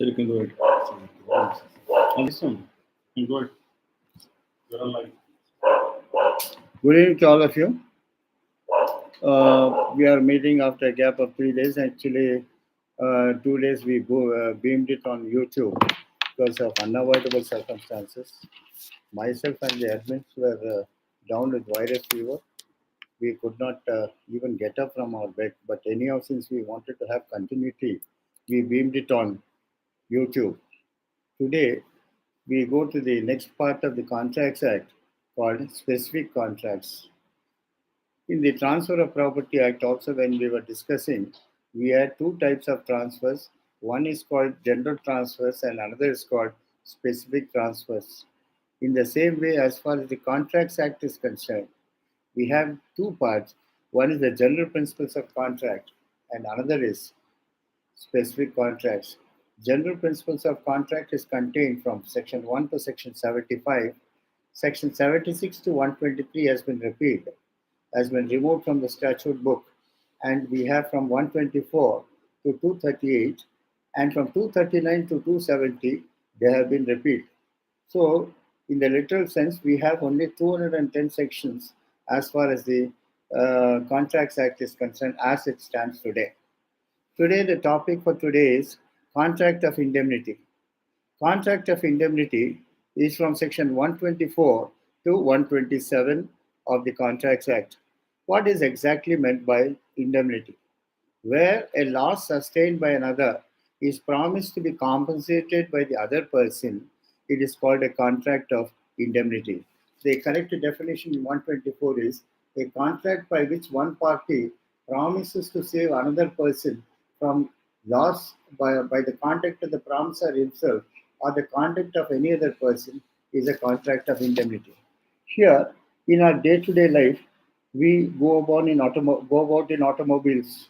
So you can go ahead. On this one, you can go ahead. You're on live. Good evening to all of you. We are meeting after a gap of 3 days. Actually, 2 days we beamed it on YouTube because of unavoidable circumstances. Myself and the admins were down with virus fever. We could not even get up from our bed. But anyhow, since we wanted to have continuity, we beamed it on YouTube. Today, we go to the next part of the Contracts Act called Specific Contracts. In the Transfer of Property Act, also when we were discussing, we had two types of transfers. One is called general transfers and another is called specific transfers. In the same way, as far as the Contracts Act is concerned, we have two parts. One is the general principles of contract and another is specific contracts. General principles of contract is contained from section 1 to section 75. Section 76 to 123 has been repealed, has been removed from the statute book, and we have from 124 to 238, and from 239 to 270 they have been repealed. So in the literal sense, we have only 210 sections as far as the Contracts Act is concerned as it stands today. Today, the topic for today is Contract of Indemnity. Contract of Indemnity is from section 124 to 127 of the Contracts Act. What is exactly meant by indemnity? Where a loss sustained by another is promised to be compensated by the other person, it is called a contract of indemnity. The correct definition in 124 is a contract by which one party promises to save another person from loss by the conduct of the promisor himself or the conduct of any other person is a contract of indemnity. Here, in our day-to-day life, we go about in automobiles,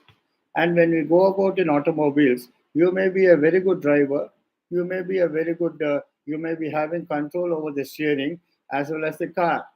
and when we go about in automobiles, you may be a very good driver, you may be a very good, you may be having control over the steering as well as the car,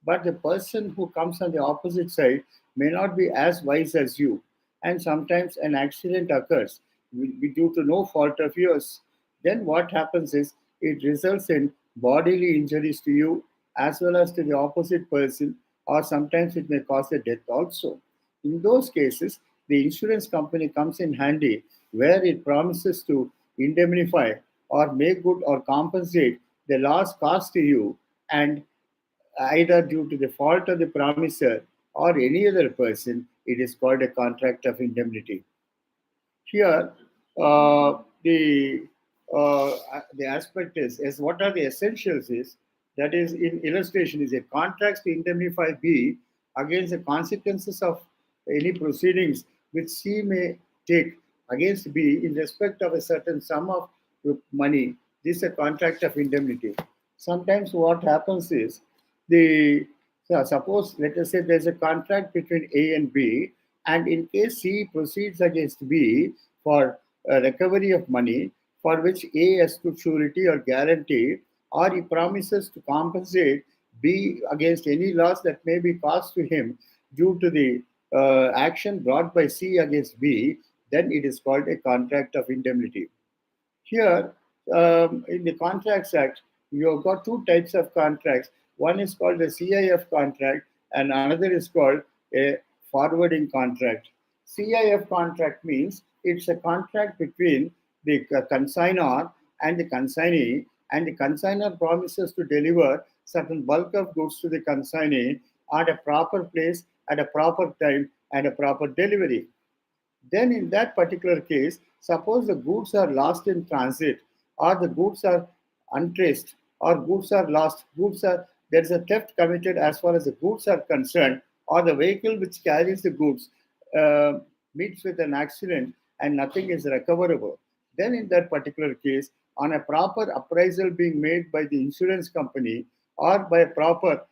but the person who comes on the opposite side may not be as wise as you, and sometimes an accident occurs due to no fault of yours. Then what happens is it results in bodily injuries to you as well as to the opposite person, or sometimes it may cause a death also. In those cases, the insurance company comes in handy where it promises to indemnify or make good or compensate the loss caused to you, and either due to the fault of the promisor or any other person, it is called a contract of indemnity. Here, the aspect is what are the essentials is that is in illustration is a contract to indemnify B against the consequences of any proceedings which C may take against B in respect of a certain sum of money. This is a contract of indemnity. Sometimes what happens is the suppose let us say there's a contract between A and B, and in case C proceeds against B for recovery of money for which A has good surety or guarantee, or he promises to compensate B against any loss that may be caused to him due to the action brought by C against B, then it is called a contract of indemnity. Here, in the Contracts Act, you've got two types of contracts. One is called a CIF contract, and another is called a forwarding contract. CIF contract means it's a contract between the consignor and the consignee, and the consignor promises to deliver certain bulk of goods to the consignee at a proper place, at a proper time, and a proper delivery. Then, in that particular case, suppose the goods are lost in transit, or the goods are untraced, or goods are lost, goods are there is a theft committed as far as the goods are concerned, or the vehicle which carries the goods uh, meets with an accident and nothing is recoverable. Then, in that particular case, on a proper appraisal being made by the insurance company or by a proper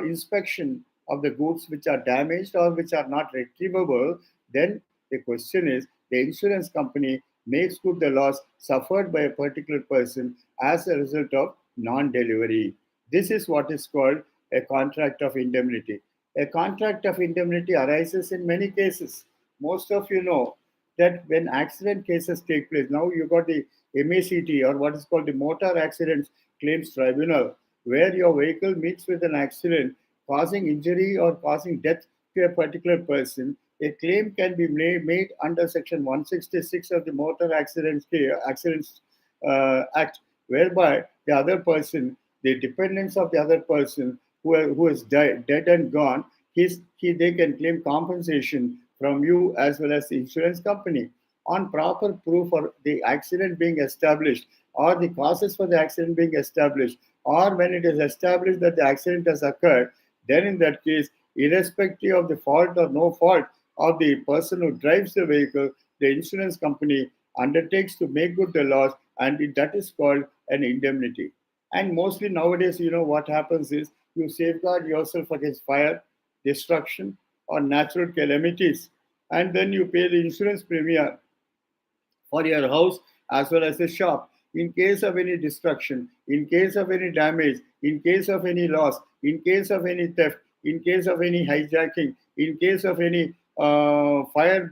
inspection of the goods which are damaged or which are not retrievable, then the question is the insurance company makes good the loss suffered by a particular person as a result of non delivery. This is what is called a contract of indemnity. A contract of indemnity arises in many cases. Most of you know that when accident cases take place, now you got the MACT, or what is called the Motor Accidents Claims Tribunal, where your vehicle meets with an accident causing injury or causing death to a particular person. A claim can be made under Section 166 of the Accidents Act, whereby the other person, the dependents of the other person who is dead and gone, they can claim compensation from you as well as the insurance company on proper proof for the accident being established, or the causes for the accident being established, or when it is established that the accident has occurred. Then in that case, irrespective of the fault or no fault of the person who drives the vehicle, the insurance company undertakes to make good the loss, and that is called an indemnity. And mostly nowadays, what happens is you safeguard yourself against fire, destruction, or natural calamities, and then you pay the insurance premium for your house as well as the shop. In case of any destruction, in case of any damage, in case of any loss, in case of any theft, in case of any hijacking, in case of any fire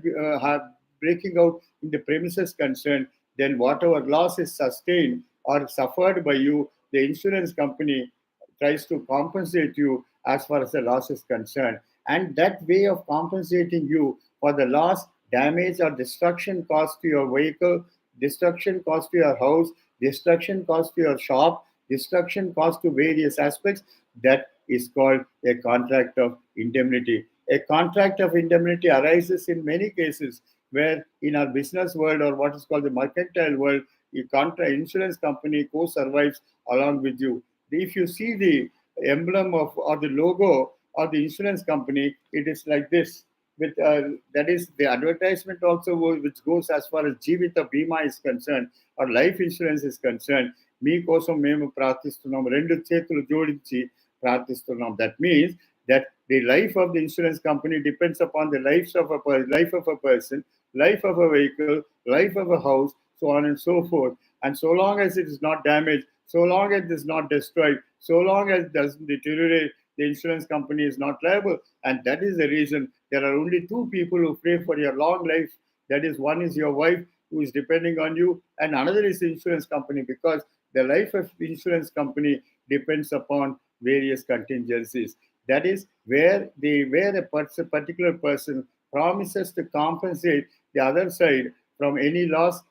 breaking out in the premises concerned, then whatever loss is sustained or suffered by you, the insurance company tries to compensate you as far as the loss is concerned. And that way of compensating you for the loss, damage, or destruction caused to your vehicle, destruction caused to your house, destruction caused to your shop, destruction caused to various aspects, that is called a contract of indemnity. A contract of indemnity arises in many cases where in our business world, or what is called the mercantile world, the insurance company co-survives along with you. If you see the emblem of or the logo of the insurance company, it is like this. With that is the advertisement also which goes as far as Jivita Bima is concerned, or life insurance is concerned. మీకోసం మేము ప్రార్థిస్తున్నాం, రెండు చేతులు జోడించి ప్రార్థిస్తున్నాం. That means that the life of the insurance company depends upon the life of a person, life of a vehicle, life of a house, so on and so forth. And so long as it is not damaged, so long as it is not destroyed, so long as it doesn't deteriorate, the insurance company is not liable. And that is the reason there are only two people who pray for your long life. That is, one is your wife who is depending on you, and another is the insurance company, because the life of the insurance company depends upon various contingencies. That is where a particular person promises to compensate the other side from any loss,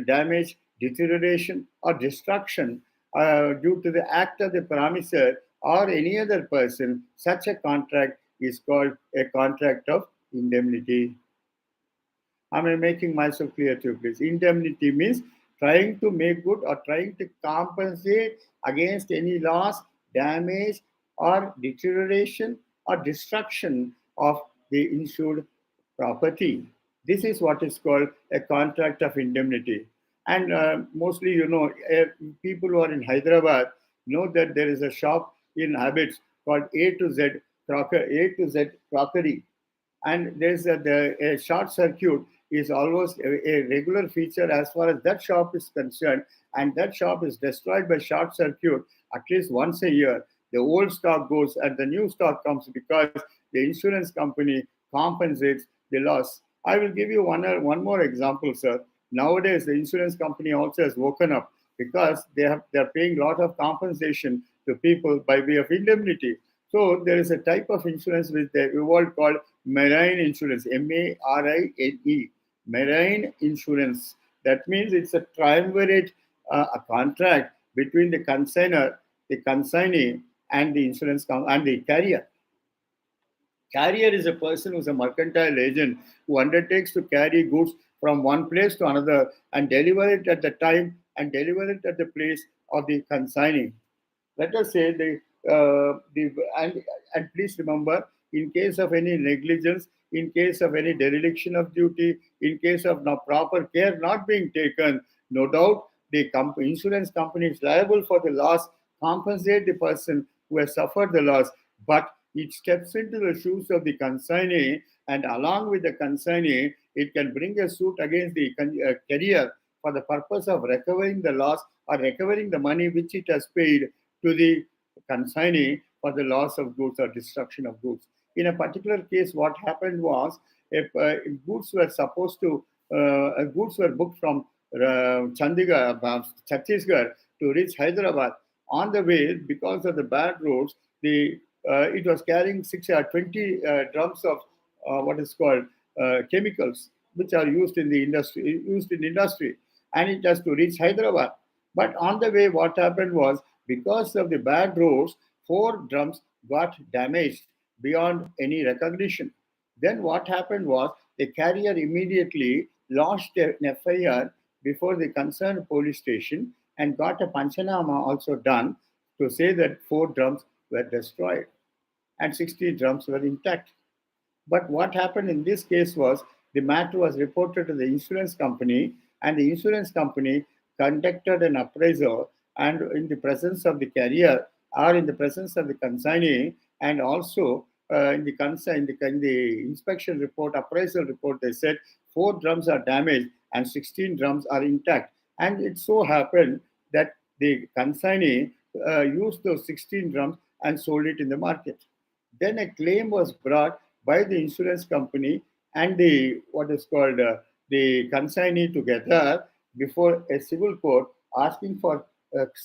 damage, deterioration, or destruction due to the act of the promisor or any other person. Such a contract is called a contract of indemnity. Am I making myself clear to you, please? Indemnity means trying to make good or trying to compensate against any loss, damage, or deterioration or destruction of the insured property. This is what is called a contract of indemnity. And mostly, people who are in Hyderabad know that there is a shop in Habits called A to Z Crockery, and a short circuit is almost a regular feature as far as that shop is concerned, and that shop is destroyed by short circuit at least once a year. The old stock goes and the new stock comes because the insurance company compensates the loss. I will give you one more example, sir. Nowadays the insurance company also has woken up, because they're paying a lot of compensation to people by way of indemnity. So there is a type of insurance which the world called marine insurance, MARINE, marine insurance. That means it's a triumvirate, a contract between the consigner, the consignee, and the and the carrier. Carrier is a person who's a mercantile agent who undertakes to carry goods from one place to another and deliver it at the time and deliver it at the place of the consignee. Let us say and please remember, in case of any negligence, in case of any dereliction of duty, in case of no proper care not being taken, no doubt the insurance company is liable for the loss, compensate the person who has suffered the loss, but it steps into the shoes of the consignee, and along with the consignee, it can bring a suit against the carrier for the purpose of recovering the loss or recovering the money which it has paid to the consignee for the loss of goods or destruction of goods. In a particular case, what happened was, if goods were supposed to goods were booked from Chhattisgarh to reach Hyderabad. On the way, because of the bad roads, it was carrying 20 drums of what is called chemicals, which are used in industry, and it has to reach Hyderabad. But on the way, what happened was because of the bad roads, 4 drums got damaged beyond any recognition. Then what happened was the carrier immediately lodged an FIR before the concerned police station and got a Panchanama also done to say that 4 drums were destroyed and 60 drums were intact. But what happened in this case was the matter was reported to the insurance company, and the insurance company conducted an appraisal, and in the presence of the carrier or in the presence of the consignee, and also in the inspection report, appraisal report, they said 4 drums are damaged and 16 drums are intact. And it so happened that the consignee used those 16 drums and sold it in the market. Then a claim was brought by the insurance company and the what is called the consignee together before a civil court, asking for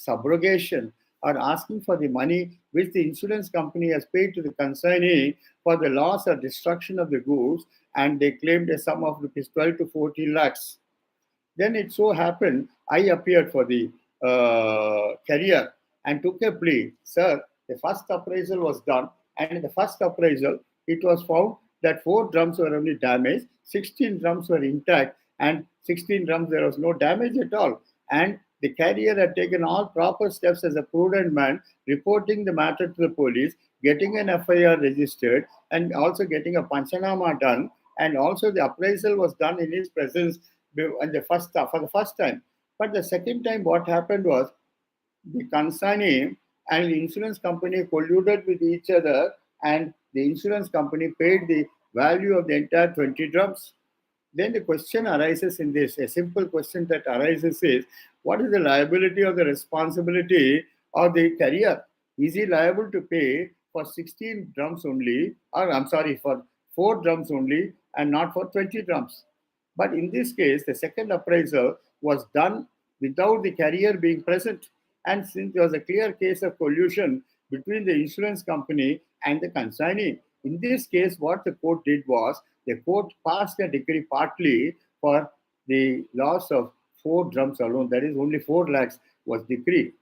subrogation or asking for the money which the insurance company has paid to the consignee for the loss or destruction of the goods, and they claimed a sum of rupees 12 to 14 lakhs. Then it so happened I appeared for the career and took a plea. Sir, the first appraisal was done, and in the first appraisal, it was found that 4 drums were only damaged, 16 drums were intact, and 16 drums there was no damage at all. And the carrier had taken all proper steps as a prudent man, reporting the matter to the police, getting an FIR registered, and also getting a Panchanama done. And also the appraisal was done in his presence and for the first time. But the second time, what happened was the consignee and the insurance company colluded with each other, and the insurance company paid the value of the entire 20 drums. Then the question arises in this, a simple question that arises is, what is the liability or the responsibility of the carrier? Is he liable to pay for 16 drums only, or I'm sorry, for 4 drums only and not for 20 drums? But in this case, the second appraisal was done without the carrier being present. And since there was a clear case of collusion between the insurance company and the consignee, in this case, what the court did was the court passed a decree partly for the loss of 4 drums alone. That is, only 4 lakhs was decreed.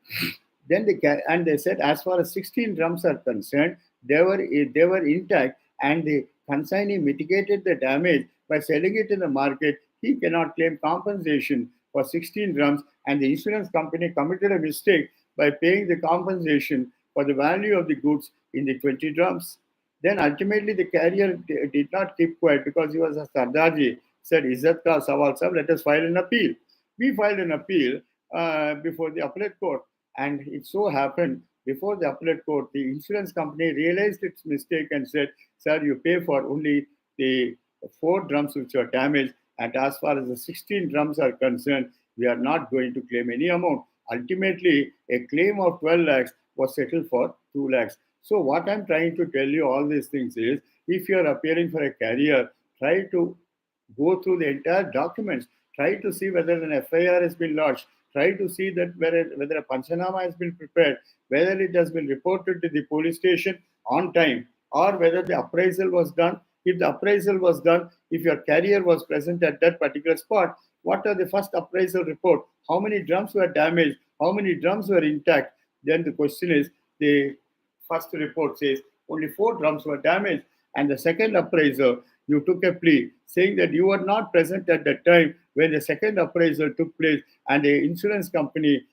Then they said, as far as 16 drums are concerned, they were intact, and the consignee mitigated the damage by selling it in the market. He cannot claim compensation for 16 drums, and the insurance company committed a mistake by paying the compensation for the value of the goods in the 20 drums. Then ultimately the carrier did not keep quiet because he was a Sardarji. Said, Izzat ka sawal sab, let us file an appeal. We filed an appeal before the appellate court, and it so happened before the appellate court, the insurance company realized its mistake and said, sir, you pay for only the 4 drums which are damaged, and as far as the 16 drums are concerned, we are not going to claim any amount. Ultimately, a claim of 12 lakhs was settled for 2 lakhs. So what I'm trying to tell you all these things is, if you are appearing for a carrier, try to go through the entire documents, try to see whether an FIR has been lodged, try to see that whether a Panchanama has been prepared, whether it has been reported to the police station on time, or whether the appraisal was done. If the appraisal was done, if your carrier was present at that particular spot, what are the first appraisal report? How many drums were damaged? How many drums were intact? Then the question is, the first report says only 4 drums were damaged, and the second appraisal, you took a plea saying that you were not present at that time when the second appraisal took place, and the insurance company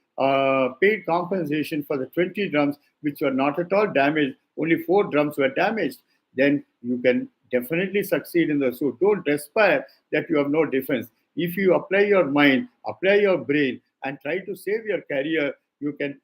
paid compensation for the 20 drums which were not at all damaged, only 4 drums were damaged. Then you can definitely succeed in the suit. Don't aspire that you have no defense. If you apply your mind, apply your brain, and try to save your career, you can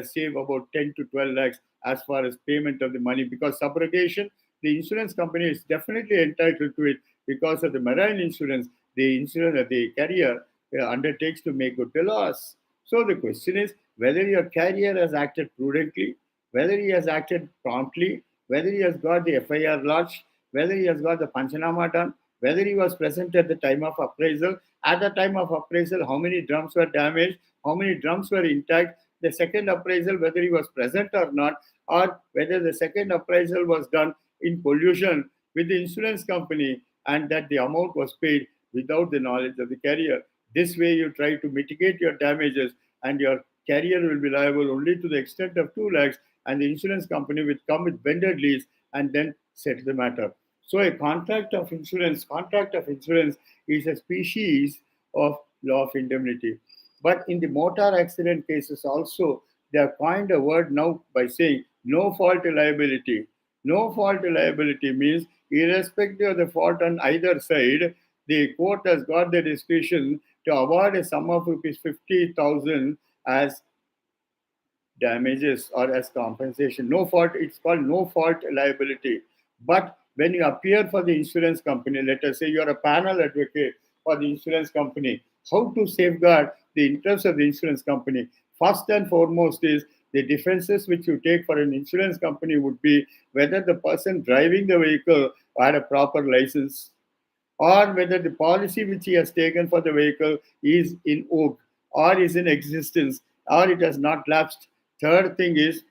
save about 10 to 12 lakhs as far as payment of the money, because subrogation, the insurance company is definitely entitled to it because of the marine insurance. The carrier undertakes to make good the loss. So the question is whether your carrier has acted prudently, whether he has acted promptly, whether he has got the FIR lodged, whether he has got the Panchanama done, whether he was present at the time of appraisal. At the time of appraisal, how many drums were damaged, how many drums were intact. The second appraisal, whether he was present or not, or whether the second appraisal was done in collusion with the insurance company and that the amount was paid without the knowledge of the carrier. This way, you try to mitigate your damages, and your carrier will be liable only to the extent of 2 lakhs, and the insurance company will come with bended lease and then settle the matter. So, a contract of insurance is a species of law of indemnity. But in the motor accident cases also, they have coined a word now by saying no fault liability. No fault liability means, irrespective of the fault on either side, the court has got the discretion to award a sum of rupees 50,000 as damages or as compensation. No fault, it's called no fault liability. But when you appear for the insurance company, let us say you're a panel advocate for the insurance company, how to safeguard the interests of the insurance company? First and foremost is the defenses which you take for an insurance company would be whether the person driving the vehicle had a proper license, or whether the policy which he has taken for the vehicle is in vogue or is in existence or it has not lapsed. Third thing is,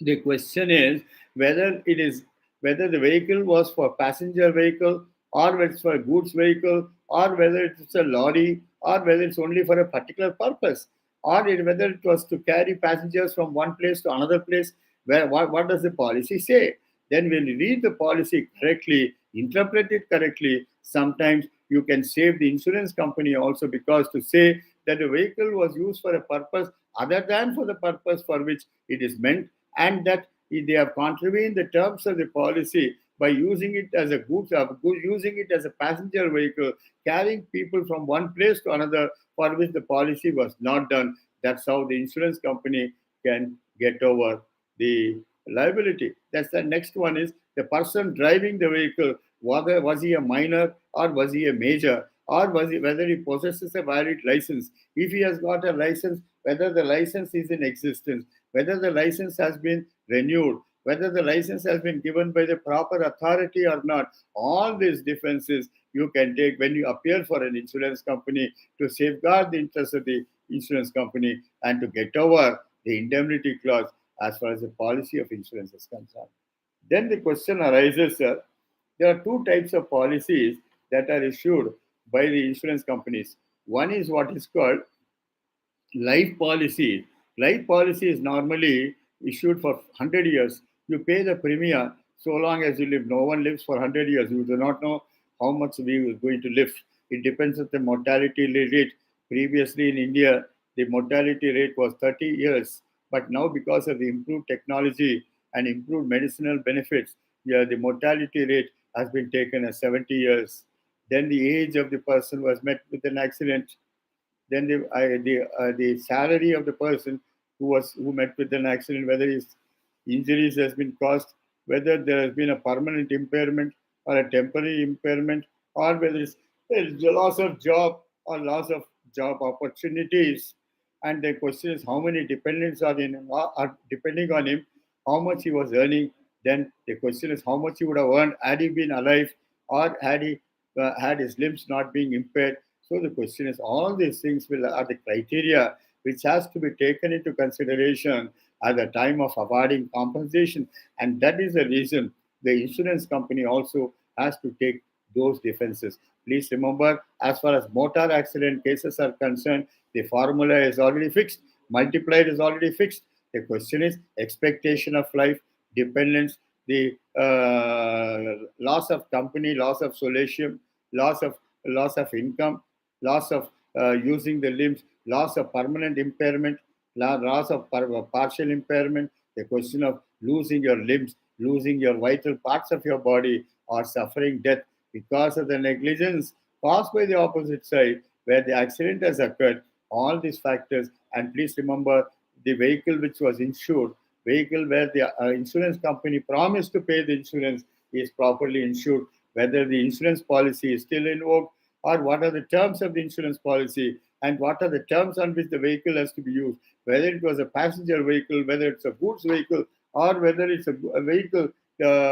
the question is whether it is whether the vehicle was for passenger vehicle, or whether it's for a goods vehicle, or whether it's a lorry, or whether it's only for a particular purpose, or whether it was to carry passengers from one place to another place. What does the policy say? Then when you read the policy correctly, interpret it correctly, sometimes you can save the insurance company also, because to say that the vehicle was used for a purpose other than for the purpose for which it is meant, and that they have contravened the terms of the policy by using it as a using it as a passenger vehicle, carrying people from one place to another, for which the policy was not done. That's how the insurance company can get over the liability. That's the next one is the person driving the vehicle, whether was he a minor or was he a major, or whether he possesses a valid license. If he has got a license, whether the license is in existence, whether the license has been renewed, whether the license has been given by the proper authority or not. All these defenses you can take when you appear for an insurance company to safeguard the interests of the insurance company and to get over the indemnity clause as far as the policy of insurance is concerned. Then the question arises, sir, there are two types of policies that are issued by the insurance companies. One is what is called life policy. Life policy is normally issued for 100 years. You pay the premium so long as you live. No one lives for 100 years. You do not know how much we are going to live. It depends on the mortality rate. Previously in India, the mortality rate was 30 years. But now, because of the improved technology and improved medicinal benefits, yeah, the mortality rate has been taken as 70 years. Then the age of the person was met with an accident, then the salary of the person who met with an accident, whether his injuries has been caused, whether there has been a permanent impairment or a temporary impairment, or whether it's a loss of job or loss of job opportunities. And the question is how many dependents are depending on him, how much he was earning. Then the question is how much he would have earned had he been alive, or had he had his limbs not being impaired. So the question is, all these things are the criteria which has to be taken into consideration at the time of awarding compensation, and that is the reason the insurance company also has to take those defenses. Please remember, as far as motor accident cases are concerned, the formula is already fixed, multiplied is already fixed. The question is expectation of life, dependence, the loss of company, loss of solatium, loss of income, loss of using the limbs, loss of permanent impairment, loss of partial impairment, the question of losing your limbs, losing your vital parts of your body, or suffering death because of the negligence caused by the opposite side where the accident has occurred. All these factors, and please remember the vehicle which was insured, vehicle where the insurance company promised to pay the insurance is properly insured, whether the insurance policy is still in vogue, or what are the terms of the insurance policy, and what are the terms on which the vehicle has to be used, whether it was a passenger vehicle, whether it's a goods vehicle, or whether it's a vehicle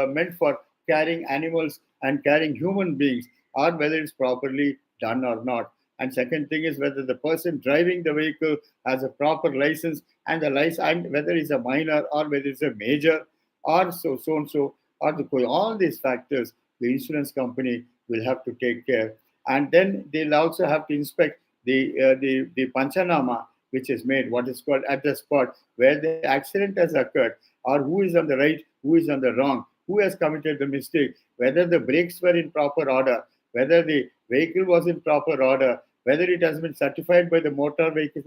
meant for carrying animals and carrying human beings, or whether it's properly done or not. And second thing is whether the person driving the vehicle has a proper license, and the license, and whether it's a minor or whether it's a major, or so and so, or all these factors the insurance company will have to take care. And then they'll also have to inspect the panchanama which is made, what is called at the spot where the accident has occurred, or who is on the right, who is on the wrong, who has committed the mistake, whether the brakes were in proper order, whether the vehicle was in proper order, whether it has been certified by the motor vehicles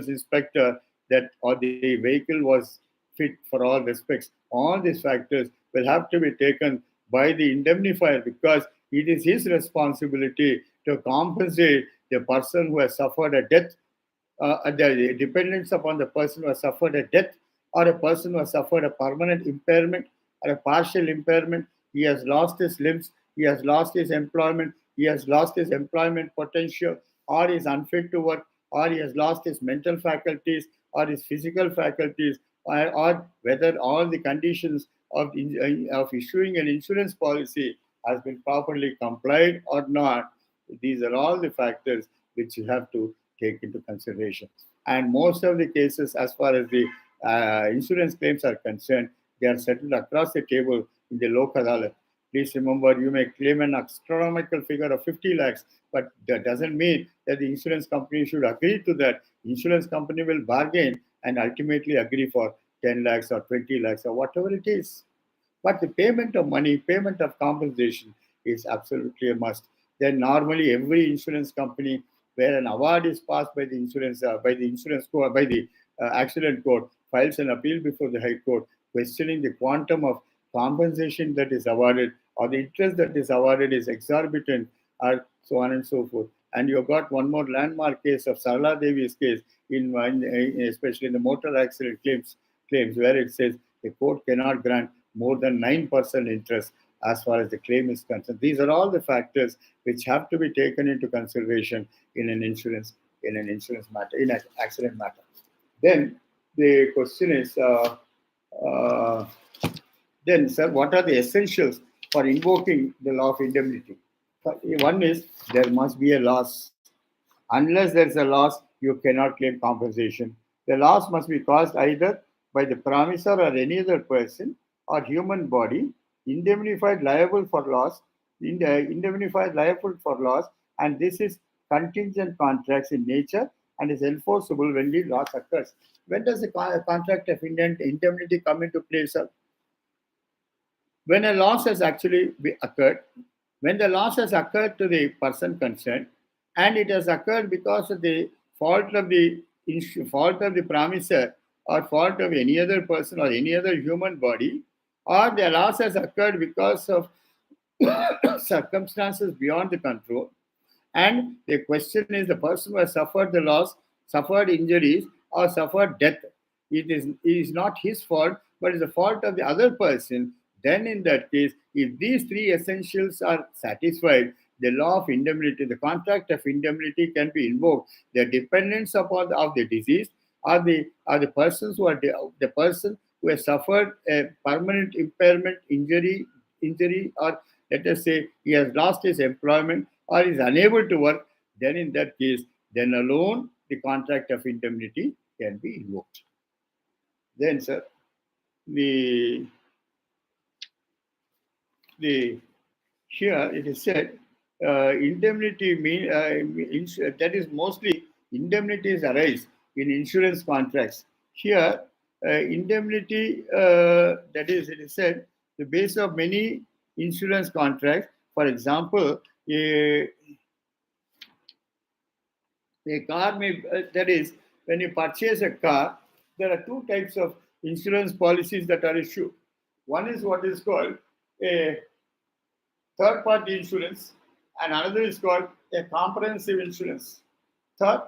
inspector that or the vehicle was fit for all respects. All these factors will have to be taken by the indemnifier, because it is his responsibility to compensate the person who has suffered a death, the dependence upon the person who has suffered a death, or a person who has suffered a permanent impairment or a partial impairment. He has lost his limbs, he has lost his employment, he has lost his employment potential, or is unfit to work, or he has lost his mental faculties or his physical faculties, or whether all the conditions of issuing an insurance policy has been properly complied or not. These are all the factors which you have to take into consideration. And most of the cases, as far as the insurance claims are concerned, they are settled across the table in the Lok Adalat. Please remember, you may claim an astronomical figure of 50 lakhs, but that doesn't mean that the insurance company should agree to that. Insurance company will bargain and ultimately agree for 10 lakhs or 20 lakhs or whatever it is. But the payment of money, payment of compensation is absolutely a must. Then normally every insurance company where an award is passed by the insurance court, by the accident court, files an appeal before the High Court questioning the quantum of compensation that is awarded, or the interest that is awarded is exorbitant, or so on and so forth. And you have got one more landmark case of Sarla Devi's case, especially in the motor accident claims, where it says the court cannot grant more than 9% interest as far as the claim is concerned. These are all the factors which have to be taken into consideration in an insurance matter, in an accident matter. Then the question is, uh, then, sir, what are the essentials for invoking the law of indemnity? One is there must be a loss. Unless there is a loss, you cannot claim compensation. The loss must be caused either by the promisor or any other person or human body, indemnified liable for loss, indemnified liable for loss, and this is contingent contracts in nature and is enforceable when the loss occurs. When does the contract of indemnity come into place, sir? When a loss has actually occurred, when the loss has occurred to the person concerned, and it has occurred because of the fault of the promisor, or fault of any other person or any other human body, or the loss has occurred because of circumstances beyond the control, and the question is the person who has suffered the loss, suffered injuries, or suffered death. It is not his fault, but it's the fault of the other person. Then, in that case, if these three essentials are satisfied, the law of indemnity, the contract of indemnity can be invoked. The dependents of the disease are the persons who are the person who has suffered a permanent impairment, injury, or let us say he has lost his employment or is unable to work. Then, in that case, then alone the contract of indemnity can be invoked. Then, sir, the the here it is said indemnity that is mostly indemnities arise in insurance contracts. Here, indemnity that is it is said the base of many insurance contracts. For example, a car may that is when you purchase a car, there are two types of insurance policies that are issued. One is what is called a third party insurance, and another is called a comprehensive insurance. Third,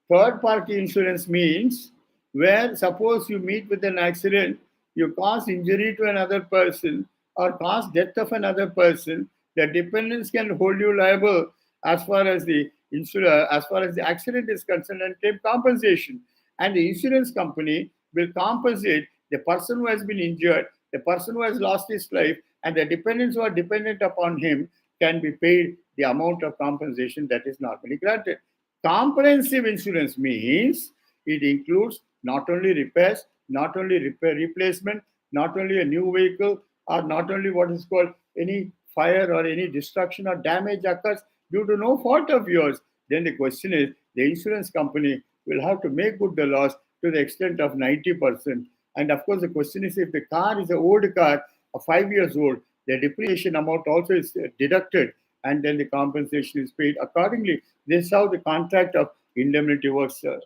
third party insurance means where suppose you meet with an accident, you cause injury to another person or cause death of another person, the dependents can hold you liable as far as the insurer, as far as the accident is concerned, and claim compensation. And the insurance company will compensate the person who has been injured, the person who has lost his life, and the dependents who are dependent upon him can be paid the amount of compensation that is normally granted. Comprehensive insurance means it includes not only repairs, not only repair replacement, not only a new vehicle, or not only what is called any fire or any destruction or damage occurs due to no fault of yours. Then the question is the insurance company will have to make good the loss to the extent of 90%. And of course, the question is if the car is an old car, 5 years old, the depreciation amount also is deducted and then the compensation is paid accordingly. This is how the contract of indemnity works, sir.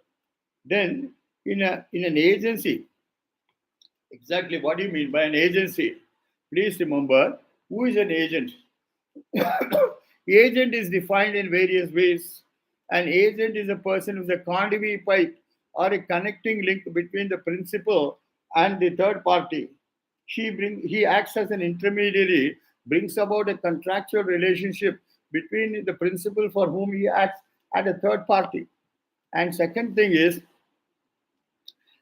Then, in an agency, exactly what do you mean by an agency? Please remember who is an agent. Agent is defined in various ways. An agent is a person who is a conduit pipe or a connecting link between the principal and the third party. He acts as an intermediary, brings about a contractual relationship between the principal for whom he acts and a third party. And second thing is,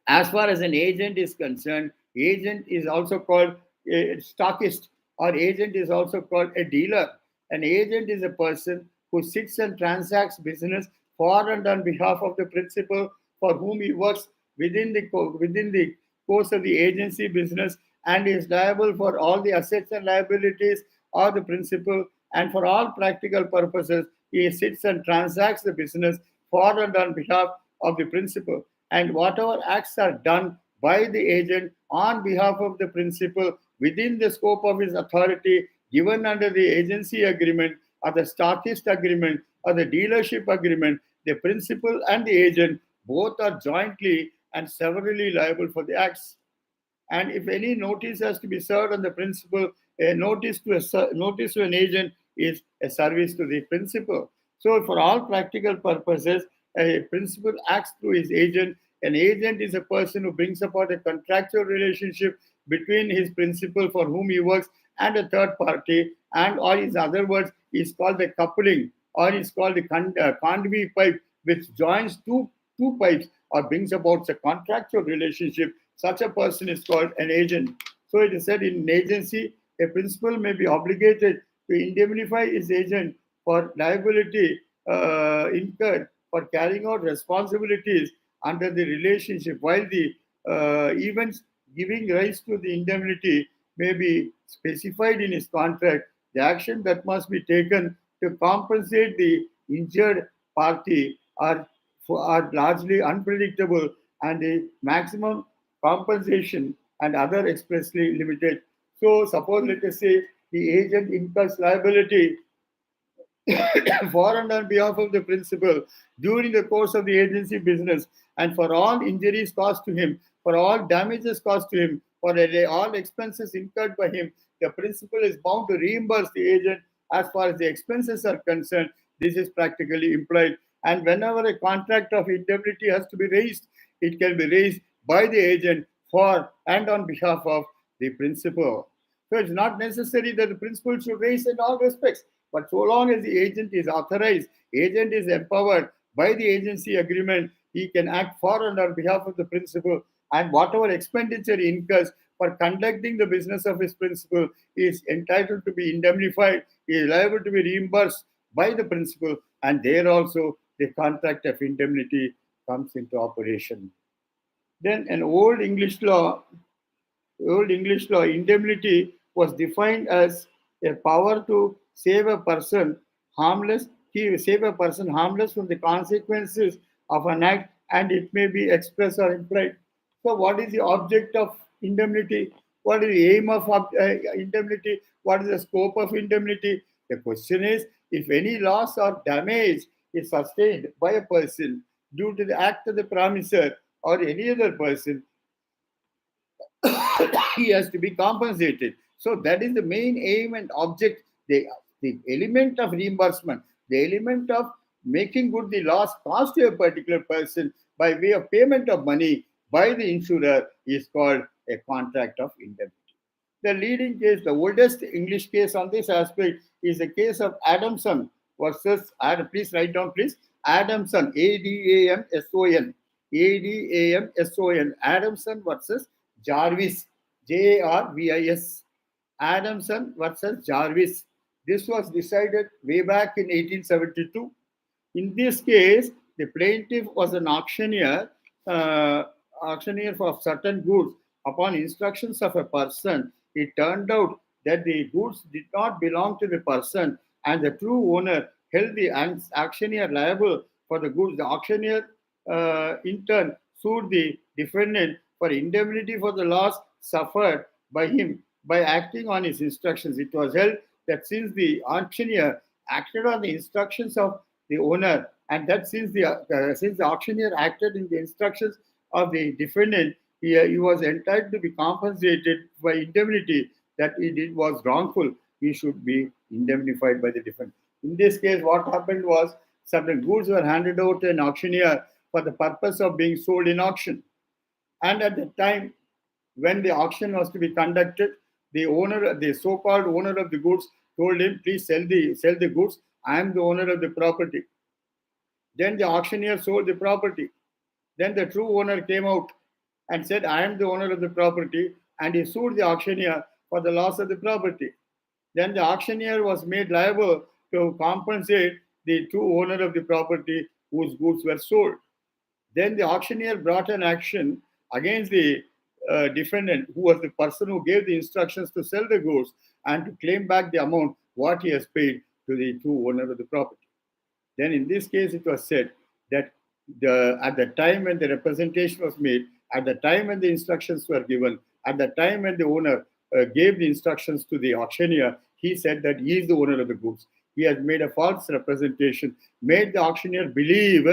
as far as an agent is concerned, agent is also called a stockist, or agent is also called a dealer. An agent is a person who sits and transacts business for and on behalf of the principal for whom he works within the course of the agency business and is liable for all the assets and liabilities of the principal, and for all practical purposes he sits and transacts the business for and on behalf of the principal, and whatever acts are done by the agent on behalf of the principal within the scope of his authority given under the agency agreement or the stockist agreement or the dealership agreement, the principal and the agent both are jointly and severally liable for the acts. And if any notice has to be served on the principal, a notice to an agent is a service to the principal. So, for all practical purposes, a principal acts through his agent. An agent is a person who brings about a contractual relationship between his principal for whom he works and a third party, and or in other words, is called the coupling, or is called the conduit pipe, which joins two pipes or brings about a contractual relationship. Such a person is called an agent. So it is said in an agency, a principal may be obligated to indemnify his agent for liability incurred for carrying out responsibilities under the relationship, while the events giving rise to the indemnity may be specified in his contract. The action that must be taken to compensate the injured party are largely unpredictable, and the maximum compensation and other expressly limited. So, suppose let us say the agent incurs liability for and on behalf of the principal during the course of the agency business, and for all injuries caused to him, for all damages caused to him, for all expenses incurred by him, the principal is bound to reimburse the agent as far as the expenses are concerned. This is practically implied. And whenever a contract of indemnity has to be raised, it can be raised by the agent for and on behalf of the principal. So it's not necessary that the principal should raise in all respects, but so long as the agent is authorized, agent is empowered by the agency agreement, he can act for and on behalf of the principal, and whatever expenditure he incurs for conducting the business of his principal is entitled to be indemnified, he is liable to be reimbursed by the principal, and there also the contract of indemnity comes into operation. Then an Old English law, indemnity was defined as a power to save a person harmless. He save a person harmless from the consequences of an act, and it may be expressed or implied. So, what is the object of indemnity? What is the aim of indemnity? What is the scope of indemnity? The question is, if any loss or damage is sustained by a person due to the act of the promisor or any other person, he has to be compensated. So that is the main aim and object. The element of reimbursement, the element of making good the loss caused to a particular person by way of payment of money by the insurer is called a contract of indemnity. The leading case, the oldest English case on this aspect is the case of Adamson versus, please write down, please. Adamson, Adamson, Adamson versus Jarvis, Jarvis. Adamson versus Jarvis. This was decided way back in 1872. In this case, the plaintiff was an uh, auctioneer for certain goods. Upon instructions of a person, it turned out that the goods did not belong to the person, and the true owner held the auctioneer liable for the goods. The auctioneer, in turn, sued the defendant for indemnity for the loss suffered by him by acting on his instructions. It was held that since the auctioneer acted on the instructions of the owner, and that since the auctioneer acted in the instructions of the defendant, he was entitled to be compensated by indemnity that he did was wrongful. He should be indemnified by the defendant. In this case, what happened was certain goods were handed out to an auctioneer for the purpose of being sold in auction. And at the time when the auction was to be conducted, the so-called owner of the goods, told him, "Please sell the goods. I am the owner of the property." Then the auctioneer sold the property. Then the true owner came out and said, "I am the owner of the property," and he sued the auctioneer for the loss of the property. Then the auctioneer was made liable to compensate the true owner of the property whose goods were sold. Then the auctioneer brought an action against the defendant, who was the person who gave the instructions to sell the goods, and to claim back the amount what he has paid to the true owner of the property. Then in this case, it was said that at the time when the representation was made, at the time when the instructions were given, at the time when the owner gave the instructions to the auctioneer, he said that he is the owner of the goods. He has made a false representation, made the auctioneer believe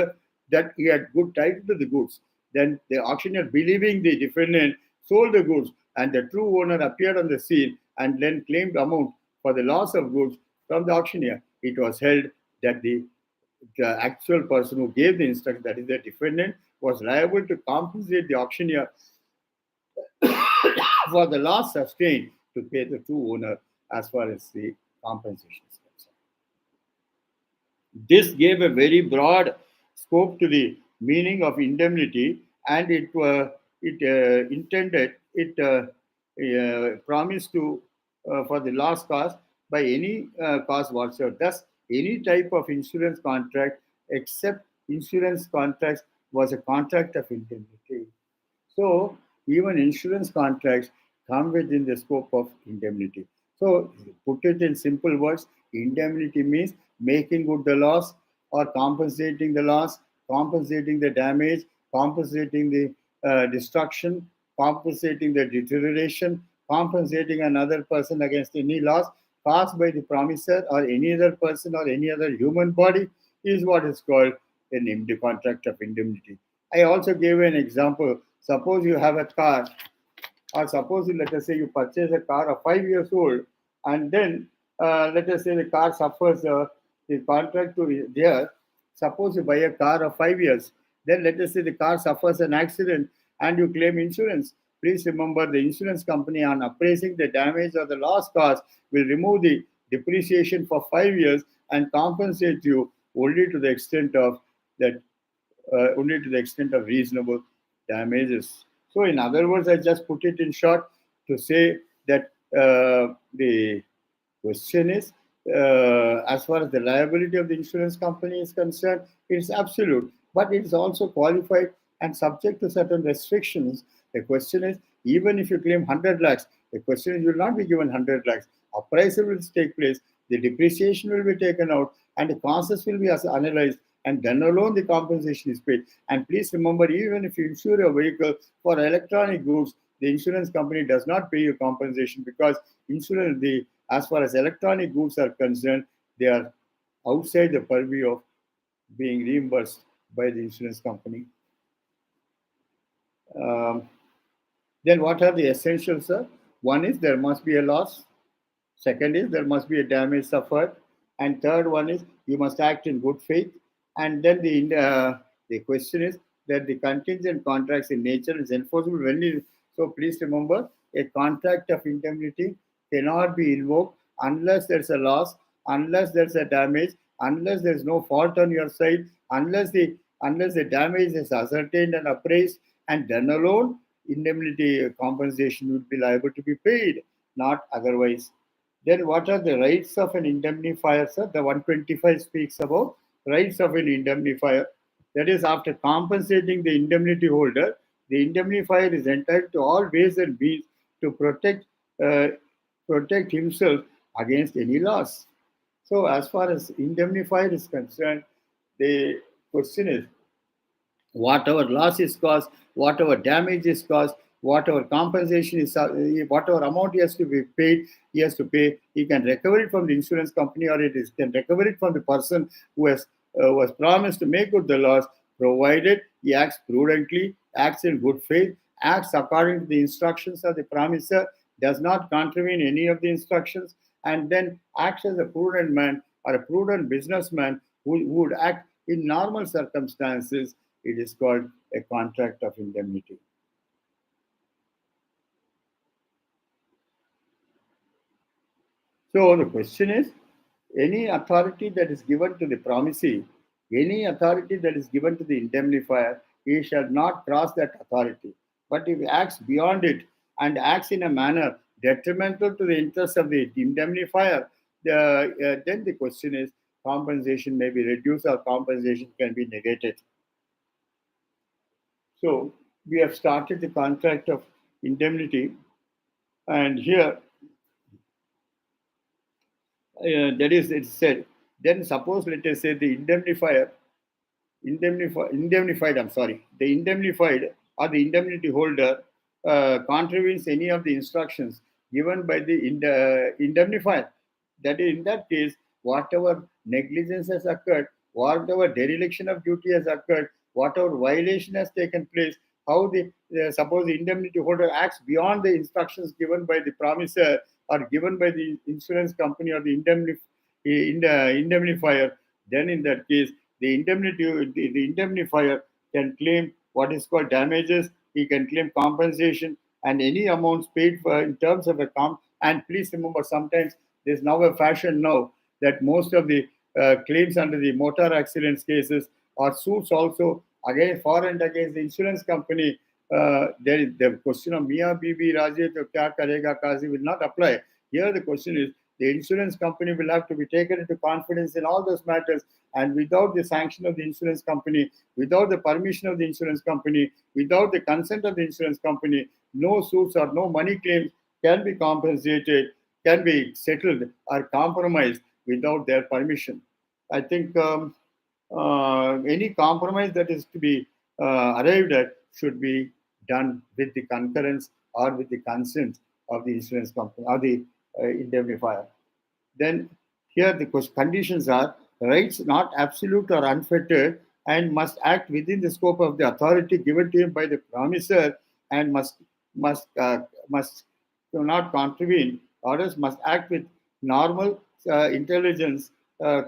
that he had good title to the goods. Then the auctioneer, believing the defendant, sold the goods, and the true owner appeared on the scene and then claimed amount for the loss of goods from the auctioneer. It was held that the actual person who gave the instruction, that is the defendant, was liable to compensate the auctioneer for the loss sustained to pay the true owner as far as the compensation is concerned. This gave a very broad scope to the meaning of indemnity, and it promised to for the loss caused by any cause whatsoever. Thus, any type of insurance contract except insurance contracts was a contract of indemnity. So even insurance contracts come within the scope of indemnity. So put it in simple words, indemnity means making good the loss or compensating the loss, compensating the damage, compensating the destruction, compensating the deterioration, compensating another person against any loss caused by the promisor or any other person or any other human body is what is called an contract of indemnity. I also gave an example. Suppose you have a car, or suppose let us say you purchase a car of 5 years old, and then let us say the car suffers the contract to there. Suppose you buy a car of 5 years, then let us say the car suffers an accident and you claim insurance. Please remember the insurance company, on appraising the damage or the loss caused, will remove the depreciation for 5 years and compensate you only to the extent of that only to the extent of reasonable damages. So, in other words, I just put it in short to say that the question is, as far as the liability of the insurance company is concerned, it's absolute, but it is also qualified and subject to certain restrictions. The question is, even if you claim 100 lakhs, the question is, you will not be given 100 lakhs. Appraisal will take place, the depreciation will be taken out, and the causes will be analyzed, and then alone the compensation is paid. And please remember, even if you insure a vehicle for electronic goods, the insurance company does not pay you compensation, because insurance, as far as electronic goods are concerned, they are outside the purview of being reimbursed by the insurance company. Um, then what are the essentials, sir? One is there must be a loss. Second is there must be a damage suffered, and third one is you must act in good faith. And then the question is that the contingent contracts in nature is enforceable when so please remember, a contract of indemnity cannot be invoked unless there's a loss, unless there's a damage, unless there's no fault on your side, unless the damage is ascertained and appraised, and then alone indemnity compensation would be liable to be paid. not otherwise. Then what are the rights of an indemnifier, sir? The 125 speaks about rights of an indemnifier. That is, after compensating the indemnity holder, the indemnifier is entitled to all ways and means to uh, protect himself against any loss. So, as far as indemnifier is concerned, the question is whatever loss is caused, whatever damage is caused, whatever compensation is, whatever amount he has to be paid, he has to pay. He can recover it from the insurance company, or it is can recover it from the person who has was promised to make good the loss, provided he acts prudently, acts in good faith, acts according to the instructions of the promiser, does not contravene any of the instructions, and then acts as a prudent man or a prudent businessman who would act in normal circumstances. It is called a contract of indemnity. So the question is, any authority that is given to the promisee, any authority that is given to the indemnifier, he shall not cross that authority. But if he acts beyond it and acts in a manner detrimental to the interests of the indemnifier, then the question is, compensation may be reduced or compensation can be negated. So we have started the contract of indemnity, and here that is it said. Then suppose let us say the indemnified, I'm sorry, the indemnified or the indemnity holder contravenes any of the instructions given by the indemnifier. That is, in that case, whatever negligence has occurred, whatever dereliction of duty has occurred, whatever violation has taken place, how the suppose the indemnity holder acts beyond the instructions given by the promiser or given by the insurance company or the indemnifier, then in that case the indemnifier can claim what is called damages. He can claim compensation and any amounts paid for in terms of a comp. And please remember, sometimes there's now a fashion now that most of the claims under the motor accidents cases or suits also against for and against the insurance company. There is the question of Mia Bibi Raje to kya karega Kazi will not apply. Here the question is the insurance company will have to be taken into confidence in all those matters, and without the sanction of the insurance company, without the permission of the insurance company, without the consent of the insurance company, no suits or no money claims can be compensated, can be settled or compromised without their permission. I think any compromise that is to be arrived at should be done with the concurrence or with the consent of the insurance company or the indemnifier. Then here the conditions are rights not absolute or unfettered and must act within the scope of the authority given to him by the promisor and must not contravene, or else must act with normal intelligence,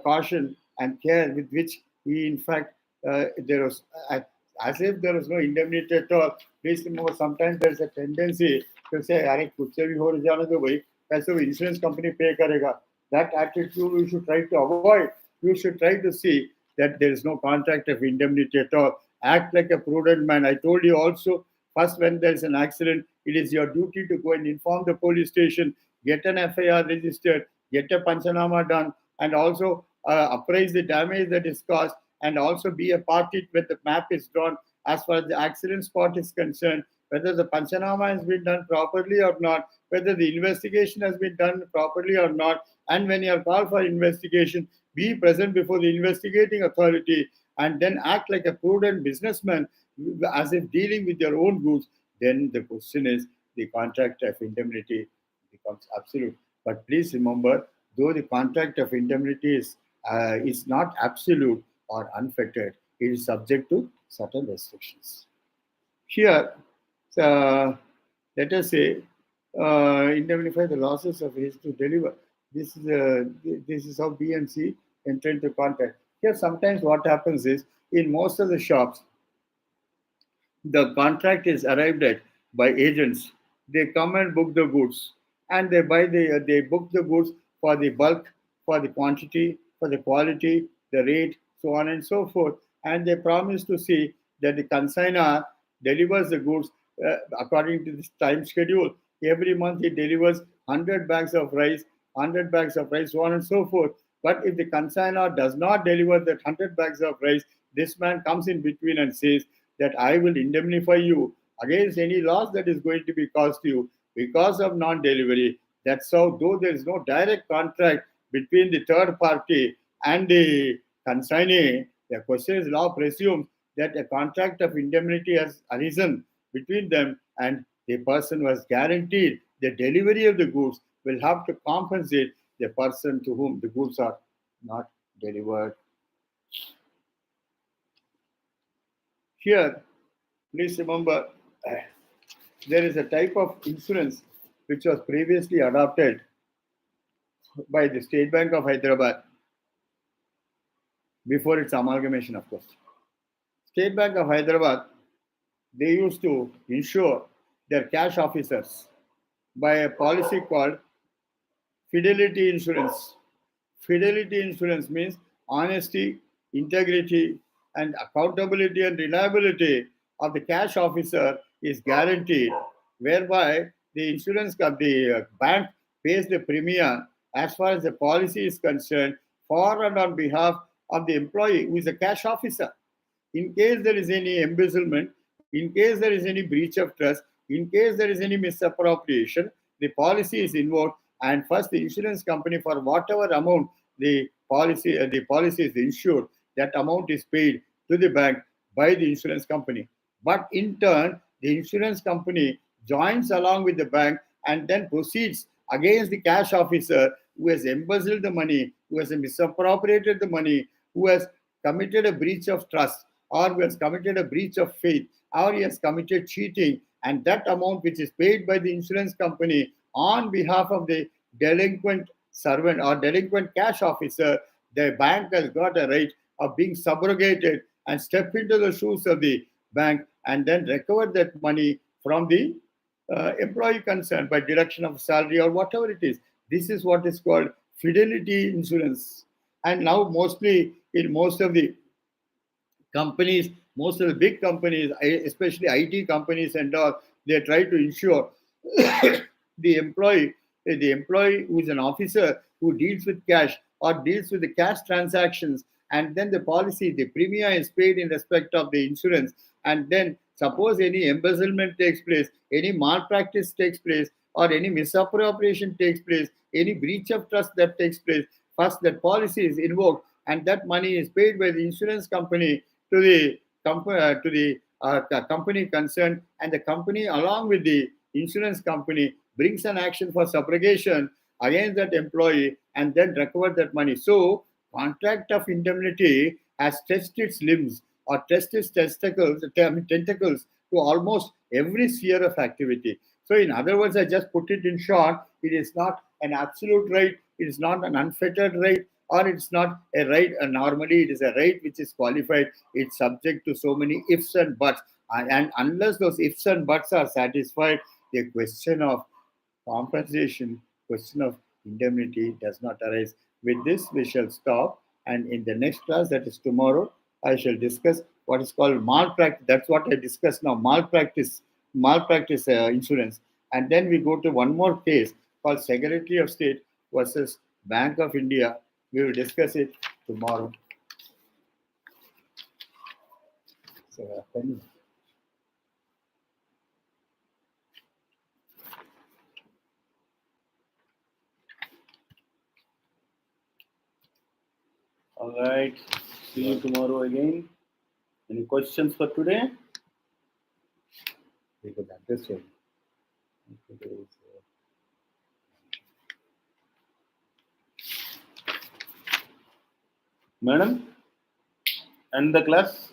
caution and care with which he in fact there was as if there was no indemnity at all. Please remember, sometimes there is a tendency to say अरे कुछ से भी हो जाने दो भाई, पैसे वो insurance company pay करेगा. That attitude you should try to avoid. You should try to see that there is no contract of indemnity at all. Act like a prudent man. I told you also, first when there is an accident, it is your duty to go and inform the police station, get an FIR registered, get a Panchanama done, and also appraise the damage that is caused, and also be a party when the map is drawn as far as the accident spot is concerned, whether the Panchanama has been done properly or not, whether the investigation has been done properly or not, and when you are called for investigation, be present before the investigating authority and then act like a prudent businessman as if dealing with your own goods. Then the question is the contract of indemnity becomes absolute. But please remember, though the contract of indemnity is not absolute or unfettered, it is subject to certain restrictions. Here, uh, let us say, indemnify the losses of his to deliver. This is how B and C enter into contract. Here, sometimes what happens is in most of the shops, the contract is arrived at by agents. They come and book the goods, and they book the goods for the bulk, for the quantity, for the quality, the rate, so on and so forth. And they promise to see that the consignor delivers the goods according to this time schedule. Every month he delivers 100 bags of rice, 100 bags of rice, so on and so forth. But if the consignor does not deliver that 100 bags of rice, this man comes in between and says that I will indemnify you against any loss that is going to be caused to you because of non-delivery. That's how, though there is no direct contract between the third party and the consignee, the question is law presumes that a contract of indemnity has arisen between them and the person was guaranteed the delivery of the goods will have to compensate the person to whom the goods are not delivered. Here, please remember, there is a type of insurance which was previously adopted by the State Bank of Hyderabad before its amalgamation, of course. State Bank of Hyderabad, they used to insure their cash officers by a policy called fidelity insurance. Fidelity insurance means honesty, integrity, and accountability and reliability of the cash officer is guaranteed, whereby the insurance company, bank pays the premium as far as the policy is concerned for and on behalf of the employee who is a cash officer. In case there is any embezzlement, in case there is any breach of trust, in case there is any misappropriation, the policy is invoked, and first the insurance company, for whatever amount the policy is insured, that amount is paid to the bank by the insurance company. But in turn, the insurance company joins along with the bank and then proceeds against the cash officer who has embezzled the money, who has misappropriated the money, who has committed a breach of trust, or who has committed a breach of faith, or he has committed cheating, and that amount which is paid by the insurance company on behalf of the delinquent servant or delinquent cash officer, the bank has got a right of being subrogated and step into the shoes of the bank and then recover that money from the employee concerned by deduction of salary or whatever it is. This is what is called fidelity insurance. And now, mostly in most of the companies, most of the big companies, especially IT companies and all, they try to insure the employee who is an officer who deals with cash or deals with the cash transactions, and then the policy, the premium is paid in respect of the insurance, and then suppose any embezzlement takes place, any malpractice takes place, or any misappropriation takes place, any breach of trust that takes place, first that policy is invoked and that money is paid by the insurance company to the company concerned, and the company along with the insurance company brings an action for subrogation against that employee and then recover that money. So contract of indemnity has stretched its limbs or stretched its tentacles to almost every sphere of activity. So in other words, I just put it in short, it is not an absolute right, it is not an unfettered right, or it's not a right. Normally, it is a right which is qualified. It's subject to so many ifs and buts. And unless those ifs and buts are satisfied, the question of compensation, question of indemnity does not arise. With this, we shall stop. And in the next class, that is tomorrow, I shall discuss what is called malpractice. That's what I discussed now, malpractice insurance. And then we go to one more case called Secretary of State versus Bank of India. We will discuss it tomorrow. So, all right. See you tomorrow again. Any questions for today? We could address it. Madam, end the class.